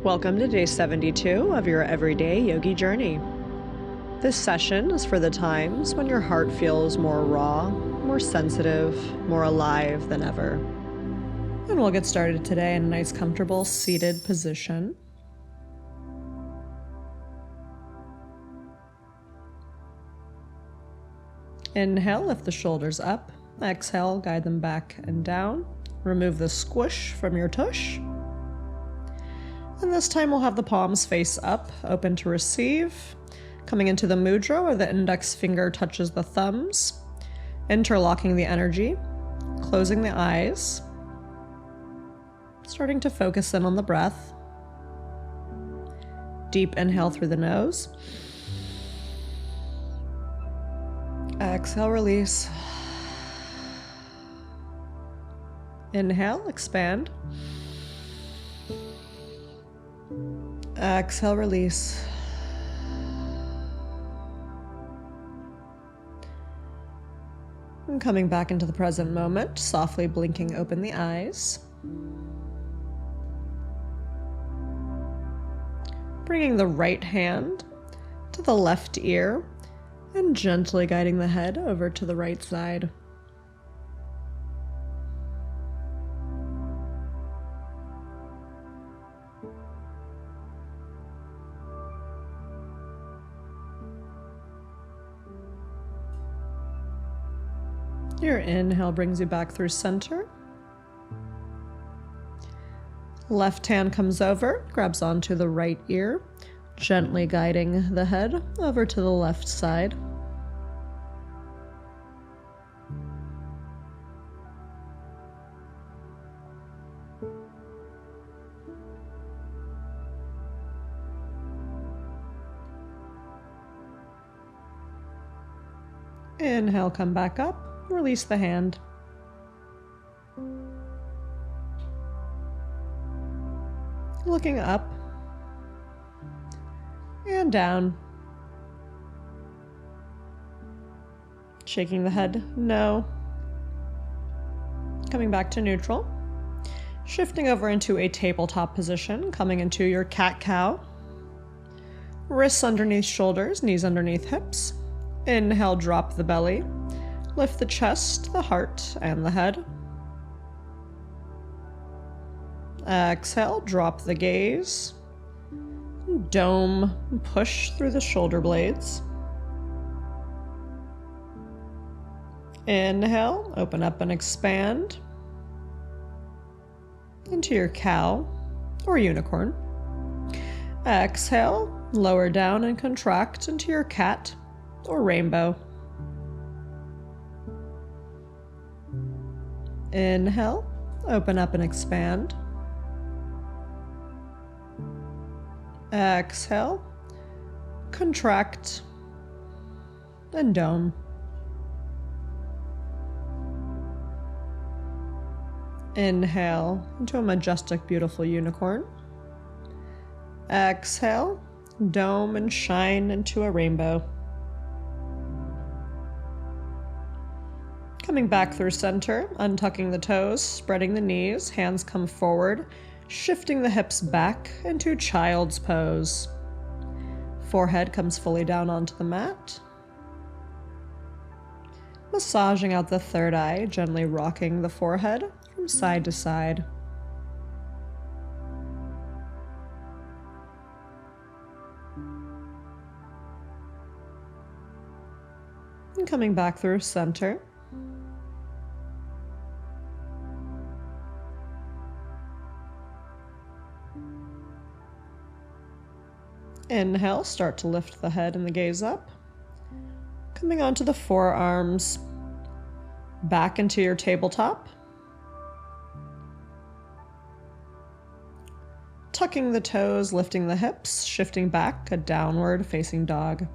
Welcome to day 72 of your everyday yogi journey. This session is for the times when your heart feels more raw, more sensitive, more alive than ever. And we'll get started today in a nice, comfortable, seated position. Inhale, lift the shoulders up. Exhale, guide them back and down. Remove the squish from your tush. And this time we'll have the palms face up, open to receive. Coming into the mudra where the index finger touches the thumbs. Interlocking the energy. Closing the eyes. Starting to focus in on the breath. Deep inhale through the nose. Exhale, release. Inhale, expand. Exhale, release. And coming back into the present moment, softly blinking open the eyes. Bringing the right hand to the left ear and gently guiding the head over to the right side. Your inhale brings you back through center. Left hand comes over, grabs onto the right ear, gently guiding the head over to the left side. Inhale, come back up. Release the hand. Looking up and down. Shaking the head, no. Coming back to neutral. Shifting over into a tabletop position, coming into your cat-cow. Wrists underneath shoulders, knees underneath hips. Inhale, drop the belly. Lift the chest, the heart, and the head. Exhale, drop the gaze. Dome, push through the shoulder blades. Inhale, open up and expand into your cow or unicorn. Exhale, lower down and contract into your cat or rainbow. Inhale, open up and expand. Exhale, contract and dome. Inhale into a majestic, beautiful unicorn. Exhale, dome and shine into a rainbow. Coming back through center, untucking the toes, spreading the knees, hands come forward, shifting the hips back into child's pose. Forehead comes fully down onto the mat. Massaging out the third eye, gently rocking the forehead from side to side. And coming back through center. Inhale, start to lift the head and the gaze up. Coming onto the forearms, back into your tabletop. Tucking the toes, lifting the hips, shifting back, a downward facing dog.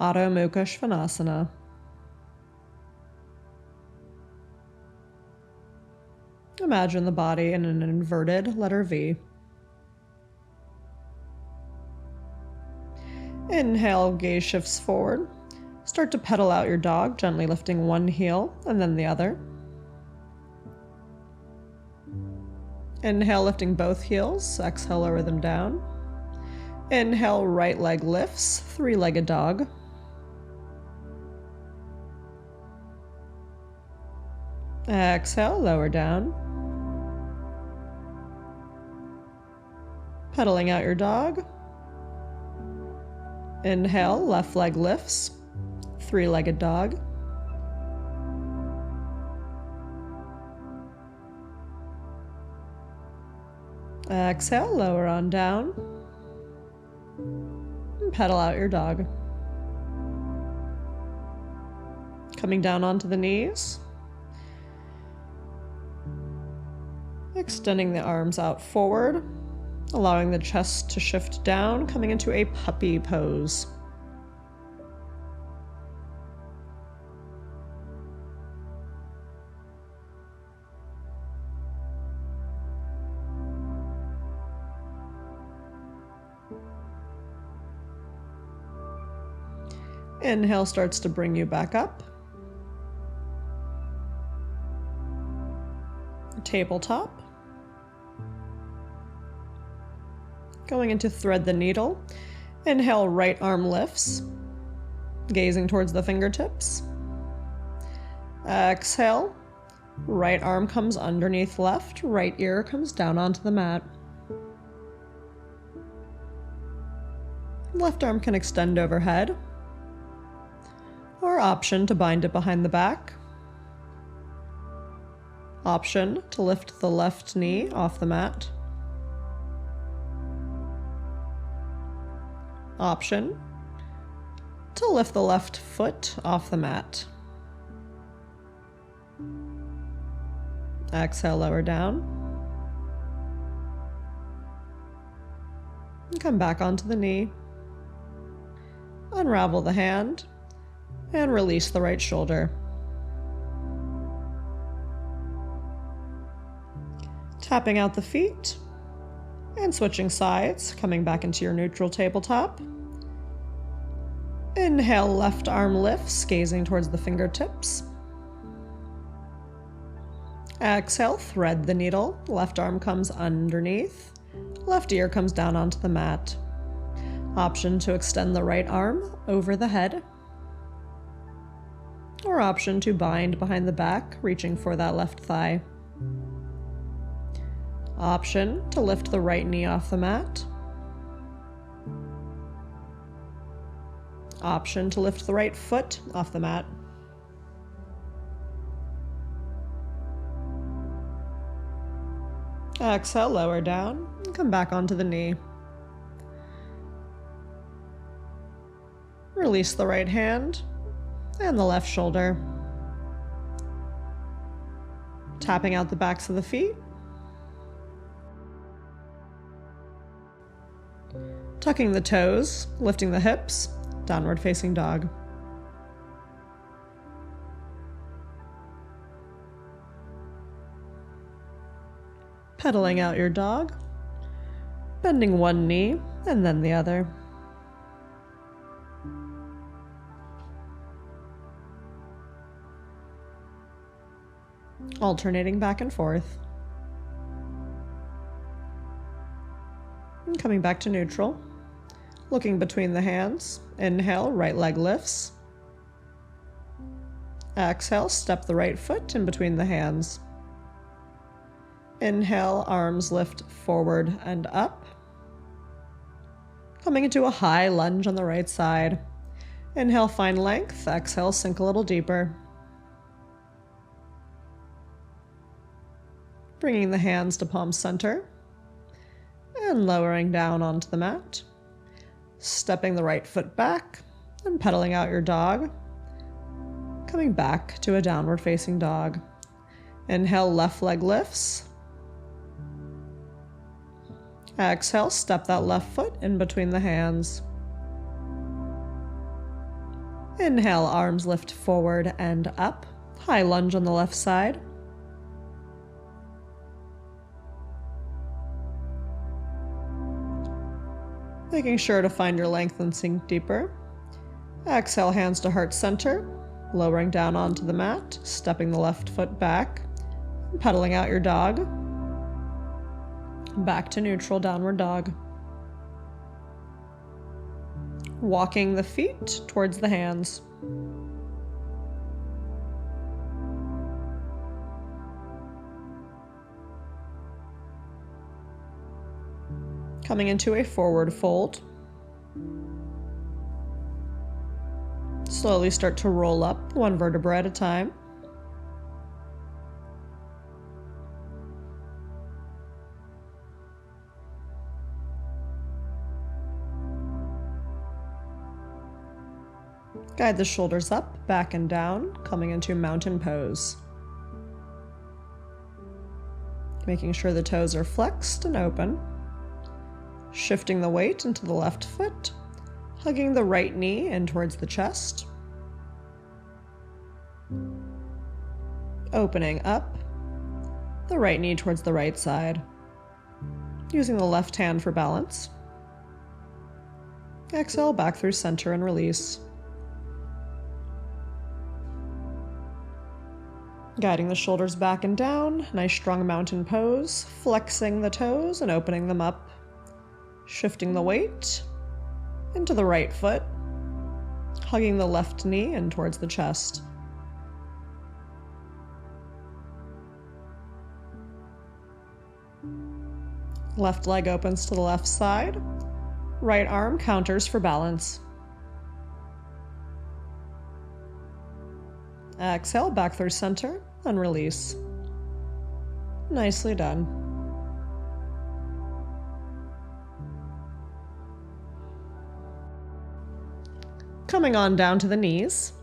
Adho Mukha Svanasana. Imagine the body in an inverted letter V. Inhale, gaze shifts forward. Start to pedal out your dog, gently lifting one heel and then the other. Inhale, lifting both heels. Exhale, lower them down. Inhale, right leg lifts, three-legged dog. Exhale, lower down. Pedaling out your dog. Inhale, left leg lifts, three-legged dog. Exhale, lower on down. And pedal out your dog. Coming down onto the knees. Extending the arms out forward, allowing the chest to shift down, coming into a puppy pose. Inhale starts to bring you back up. Tabletop. Going into thread the needle. Inhale, right arm lifts, gazing towards the fingertips. Exhale, right arm comes underneath left, right ear comes down onto the mat. Left arm can extend overhead, or option to bind it behind the back. Option to lift the left knee off the mat. Option to lift the left foot off the mat. Exhale, lower down. And come back onto the knee. Unravel the hand and release the right shoulder. Tapping out the feet and switching sides, coming back into your neutral tabletop. Inhale, left arm lifts, gazing towards the fingertips. Exhale, thread the needle. Left arm comes underneath. Left ear comes down onto the mat. Option to extend the right arm over the head. Or option to bind behind the back, reaching for that left thigh. Option to lift the right knee off the mat. Option to lift the right foot off the mat. Exhale, lower down, and come back onto the knee. Release the right hand and the left shoulder. Tapping out the backs of the feet. Tucking the toes, lifting the hips, downward facing dog. Pedaling out your dog, bending one knee and then the other. Alternating back and forth. And coming back to neutral. Looking between the hands. Inhale, right leg lifts. Exhale, step the right foot in between the hands. Inhale, arms lift forward and up. Coming into a high lunge on the right side. Inhale, find length. Exhale, sink a little deeper. Bringing the hands to palm center. And lowering down onto the mat. Stepping the right foot back and pedaling out your dog. Coming back to a downward facing dog. Inhale, left leg lifts. Exhale, step that left foot in between the hands. Inhale, arms lift forward and up. High lunge on the left side. Making sure to find your length and sink deeper. Exhale, hands to heart center. Lowering down onto the mat, stepping the left foot back. Pedaling out your dog. Back to neutral downward dog. Walking the feet towards the hands. Coming into a forward fold. Slowly start to roll up one vertebra at a time. Guide the shoulders up, back and down, coming into mountain pose. Making sure the toes are flexed and open. Shifting the weight into the left foot, hugging the right knee in towards the chest. Opening up, the right knee towards the right side. Using the left hand for balance. Exhale back through center and release. Guiding the shoulders back and down, nice strong mountain pose, flexing the toes and opening them up. Shifting the weight into the right foot, hugging the left knee in towards the chest. Left leg opens to the left side, right arm counters for balance. Exhale back through center and release. Nicely done. Coming on down to the knees.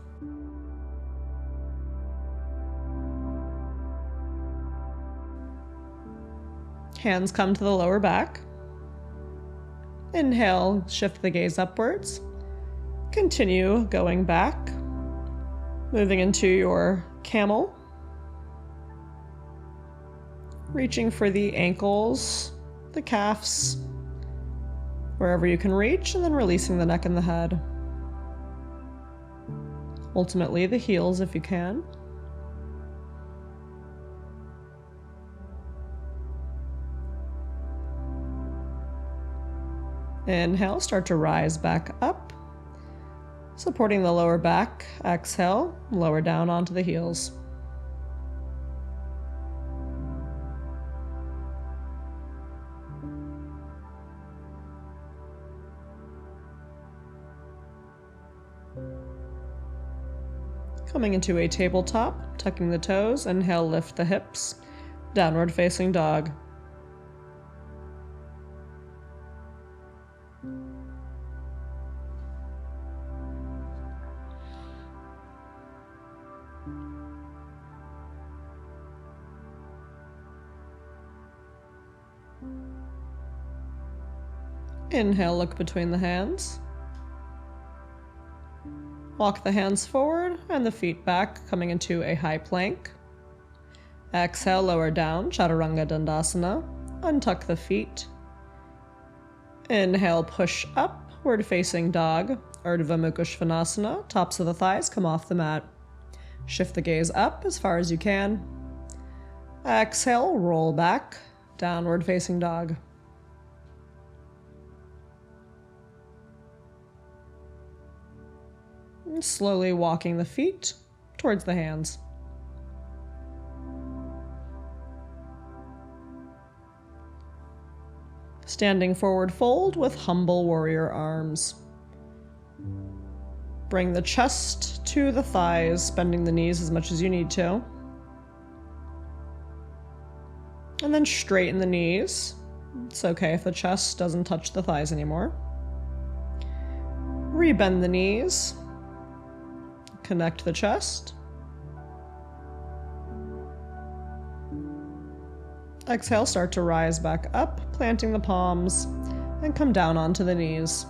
Hands come to the lower back. Inhale, shift the gaze upwards. Continue going back. Moving into your camel. Reaching for the ankles, the calves, wherever you can reach, and then releasing the neck and the head. Ultimately, the heels if you can. Inhale, start to rise back up, supporting the lower back. Exhale, lower down onto the heels. Coming into a tabletop, tucking the toes, inhale, lift the hips, downward facing dog. Inhale, look between the hands. Walk the hands forward and the feet back, coming into a high plank. Exhale, lower down, Chaturanga Dandasana. Untuck the feet. Inhale, push upward facing dog, Urdhva Mukha Svanasana. Tops of the thighs come off the mat. Shift the gaze up as far as you can. Exhale, roll back, downward facing dog. And slowly walking the feet towards the hands. Standing forward fold with humble warrior arms. Bring the chest to the thighs, bending the knees as much as you need to. And then straighten the knees. It's okay if the chest doesn't touch the thighs anymore. Rebend the knees. Connect the chest. Exhale, start to rise back up, planting the palms, and come down onto the knees.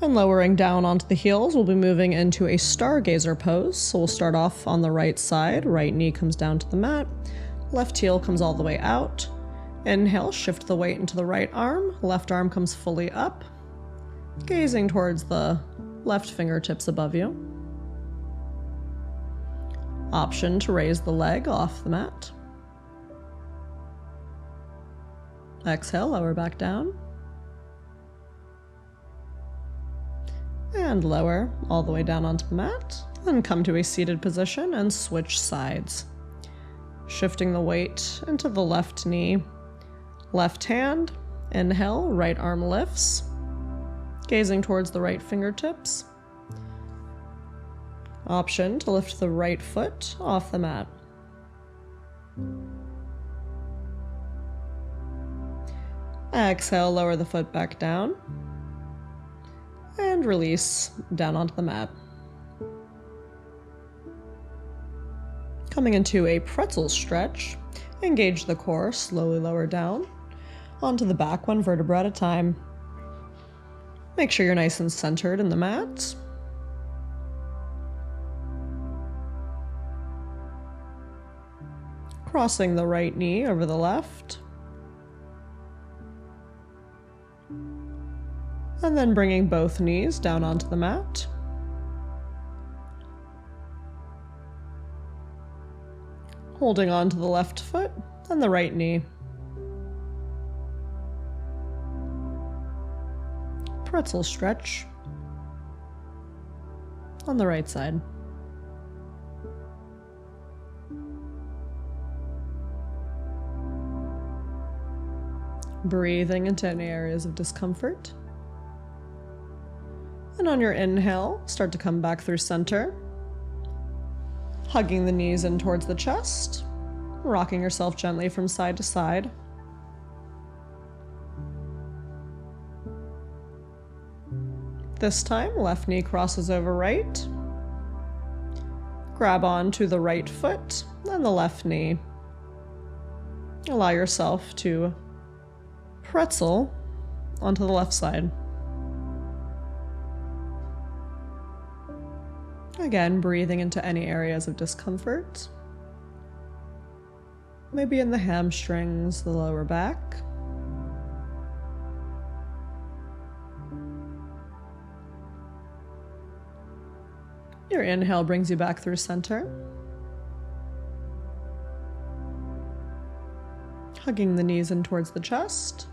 And lowering down onto the heels, we'll be moving into a stargazer pose. So we'll start off on the right side. Right knee comes down to the mat. Left heel comes all the way out. Inhale, shift the weight into the right arm. Left arm comes fully up, gazing towards the left fingertips above you. Option to raise the leg off the mat. Exhale, lower back down. And lower all the way down onto the mat. Then come to a seated position and switch sides. Shifting the weight into the left knee. Left hand, inhale, right arm lifts. Gazing towards the right fingertips. Option to lift the right foot off the mat. Exhale, lower the foot back down. And release down onto the mat. Coming into a pretzel stretch, engage the core, slowly lower down onto the back, one vertebra at a time. Make sure you're nice and centered in the mat. Crossing the right knee over the left. And then bringing both knees down onto the mat. Holding on to the left foot and the right knee. Pretzel stretch on the right side. Breathing into any areas of discomfort. And on your inhale, start to come back through center. Hugging the knees in towards the chest. Rocking yourself gently from side to side. This time, left knee crosses over right. Grab onto the right foot and the left knee. Allow yourself to pretzel onto the left side. Again, breathing into any areas of discomfort. Maybe in the hamstrings, the lower back. Your inhale brings you back through center. Hugging the knees in towards the chest.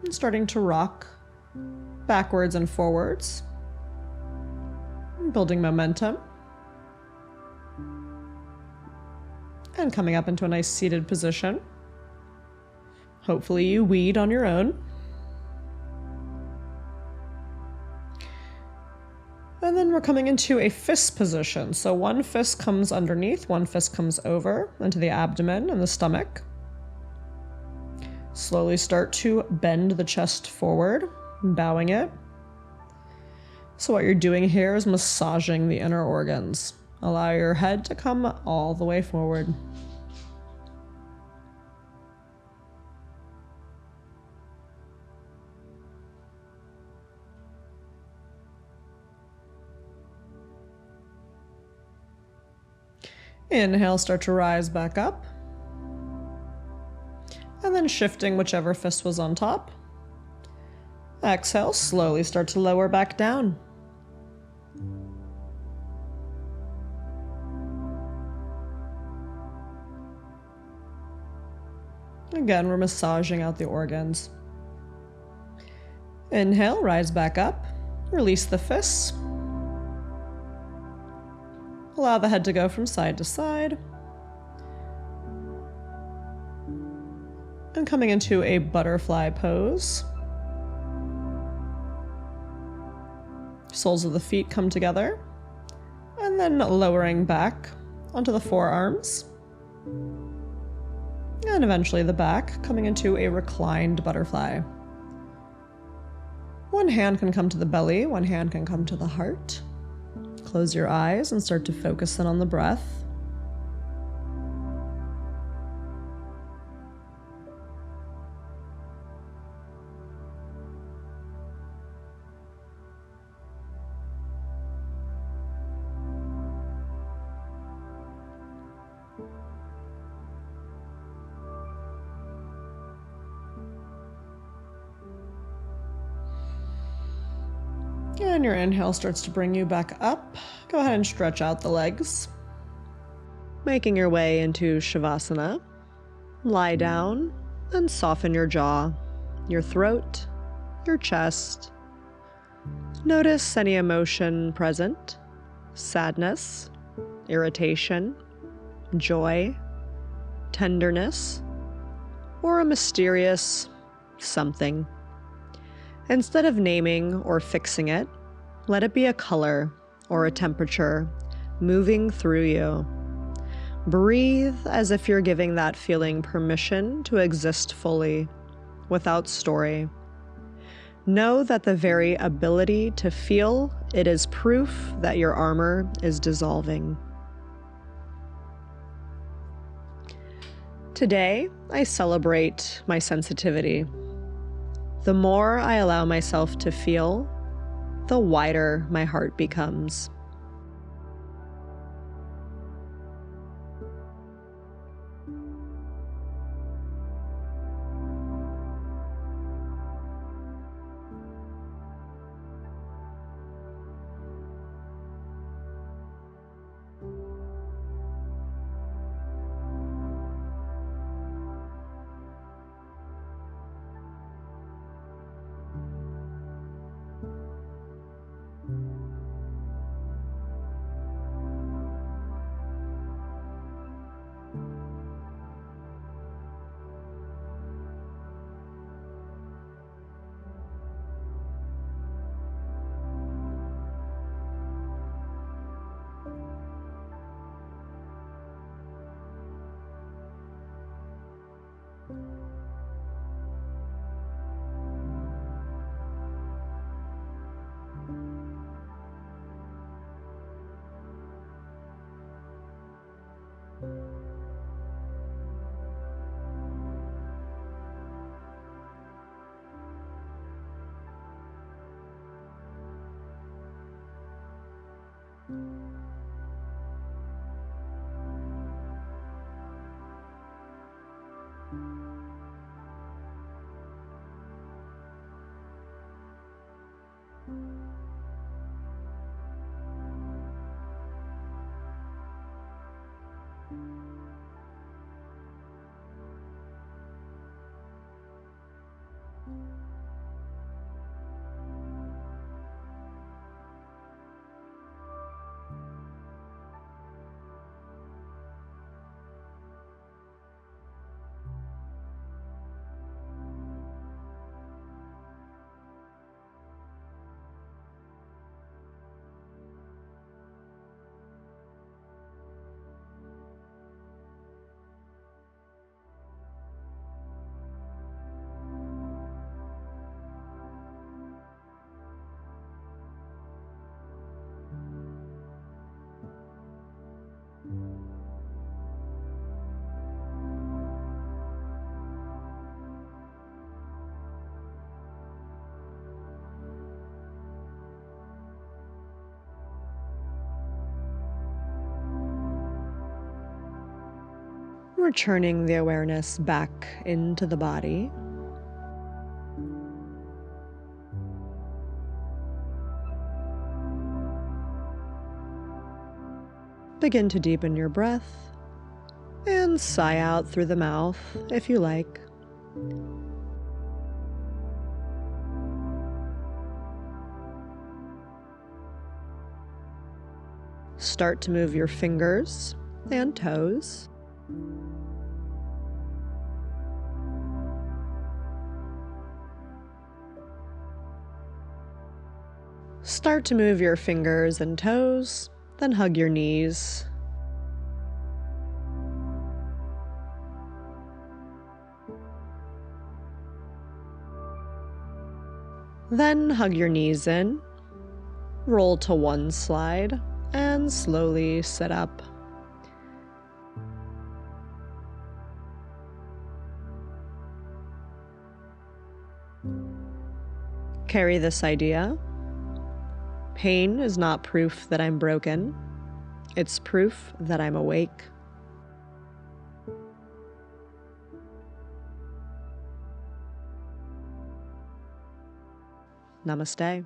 And starting to rock backwards and forwards. Building momentum. And coming up into a nice seated position. Hopefully you weed on your own. And then we're coming into a fist position. So one fist comes underneath, one fist comes over into the abdomen and the stomach. Slowly start to bend the chest forward, bowing it. So what you're doing here is massaging the inner organs. Allow your head to come all the way forward. Inhale, start to rise back up. And then shifting whichever fist was on top. Exhale, slowly start to lower back down. Again, we're massaging out the organs. Inhale, rise back up. Release the fists. Allow the head to go from side to side. And coming into a butterfly pose. Soles of the feet come together. And then lowering back onto the forearms. And eventually the back, coming into a reclined butterfly. One hand can come to the belly, one hand can come to the heart. Close your eyes and start to focus in on the breath. And your inhale starts to bring you back up. Go ahead and stretch out the legs. Making your way into Shavasana. Lie down and soften your jaw, your throat, your chest. Notice any emotion present: sadness, irritation, joy, tenderness, or a mysterious something. Instead of naming or fixing it, let it be a color or a temperature moving through you. Breathe as if you're giving that feeling permission to exist fully, without story. Know that the very ability to feel it is proof that your armor is dissolving. Today, I celebrate my sensitivity. The more I allow myself to feel, the wider my heart becomes. Returning the awareness back into the body. Begin to deepen your breath and sigh out through the mouth if you like. Start to move your fingers and toes. Start to move your fingers and toes, then hug your knees. Then hug your knees in, roll to one side, and slowly sit up. Carry this idea. Pain is not proof that I'm broken. It's proof that I'm awake. Namaste.